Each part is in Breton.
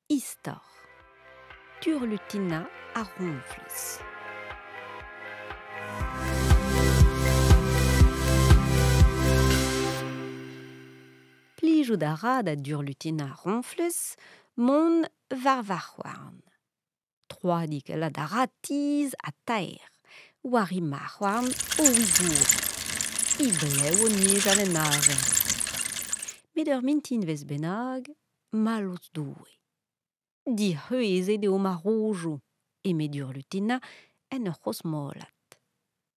Istor. Turlutina a ronfles. Plijout a ra da Turlutina ronfles, mon varvarhouarn. Troadik la da ra tiz a taer, war I marhouarn o wigour. I bleu o nij al enaven. Met ur mintin vez benag, maloz doue. Di heueze de o marojo, e met Turlutina en ur c'hos molat.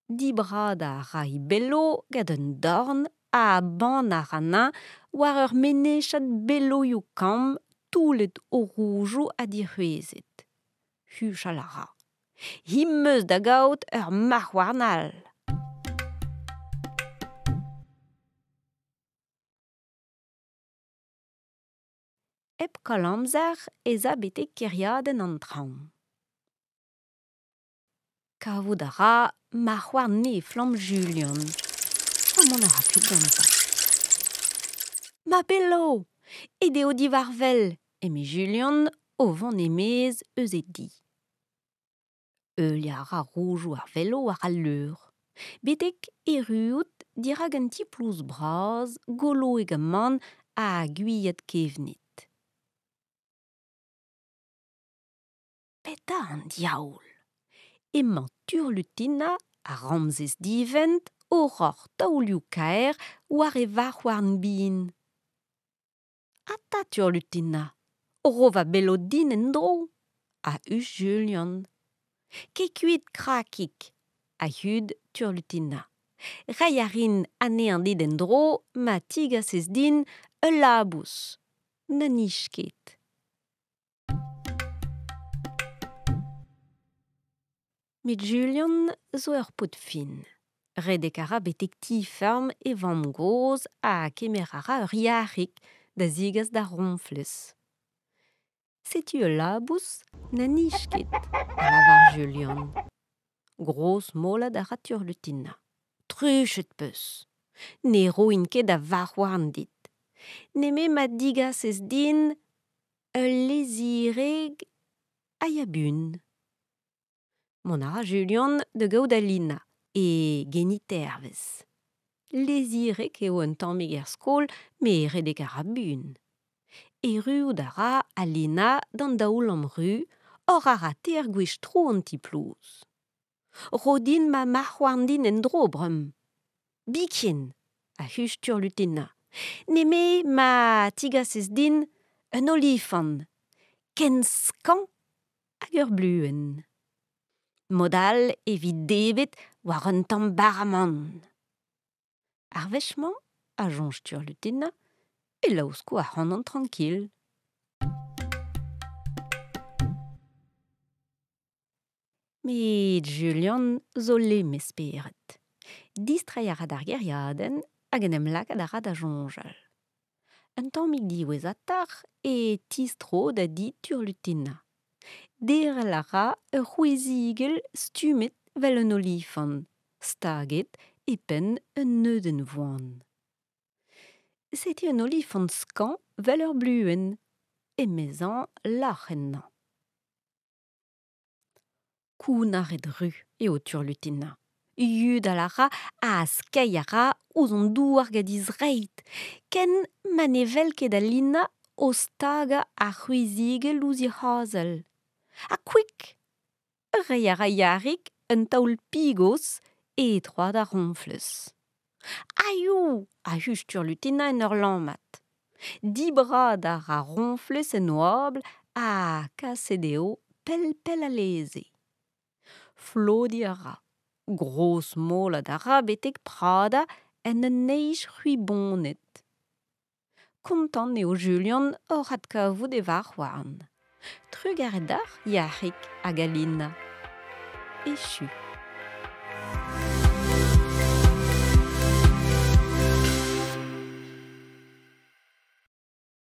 Di brada a ra I bello gant un dorn a ban a rana war ur menechat bello yo kam toulet o roujo a di heuezet. Huchal a ra. Him meus da gaout ur marhouarnal. Ep kalamzer ez a betek keriadenn an traoñ. Kavout a ra marhouarn neflam Julian. Ha mont a ra ket gantañ. Ma bello! Ede o divarvel, eme Julian o vant emez eus e di. Eulia a ra roujo ar velo war al leur. Betek erruout dirak un ti plouz braz, golo e man a gwiyet kevnet. Peta an diaoul. Emañ Turlutina a Ramzez divent horror taoulioù kaer war e varhouarn bin. Ata Turlutina, ro va bello din en dro, a us Julian. Kekuit krakik, a hud Turlutina. Rai a rin ane an dit en dro, ma tigas ez din ul labous. Na nij ket. Met Julian zo ur pot fin. Redek a ra betek ti ferm e vamm groz a kemer a ra ur yarik da zigas da ronfles. Setu ul labous na nij ket, a lavar Julian. Gros molad a ra Turlutina. Truchet peus. Ne roin ket da varhouarn dit. Neme ma digas ez din ul lezireg a ya bun. Mont a ra Julian de gaout alina e genit ervez. Lezireg eo un tammig er skol, me redek a ra bun. Erruout a ra alina d'an daoul am ru, hor a ra te er gwech tro an ti plouz. Rodin ma marhouarn din en dro brem. Bikien, a huch Turlutina. Neme ma tigas ez din un olifant. Ken skañv hag ur bluen. Modal evit devet war un tamm baramant. Ar wechmañ a soñj Turlutina e laouzko a c'hant an tranquil. Met Julian zo lemez peret. Distreiñ a ra d'ar geriadenn hag en em lakaat a ra da soñjal. Un tammig diwez atar e tistro da di Turlutina. Derel a ra ur c'houezigel stumet vel un olifant, staget e penn un neudenn voan. Setu un olifant skañv vel ur bluen, emezañ lac'h ennañ. Kounaret ru eo Turlutina. Yud a la ra a skei a ra ouzh an douar gadiz reit. Ken ma ne vel ket alina o staga ar c'houezigel ouzi hazel. Ha kwik! Reiñ a ra yarik un taoul pigos e troad a ronfles. Aioù! A huch Turlutina en ur lammat. Dibrad a ra ronfles en oabl a kaset eo pell a leze. Flodi a ra. Gros molad a ra betek prada en un neiz c'huibonet. Kontant eo Julian hor ad kavout e varhouarn. Trugaret d'ar yarik hag alina. Echu.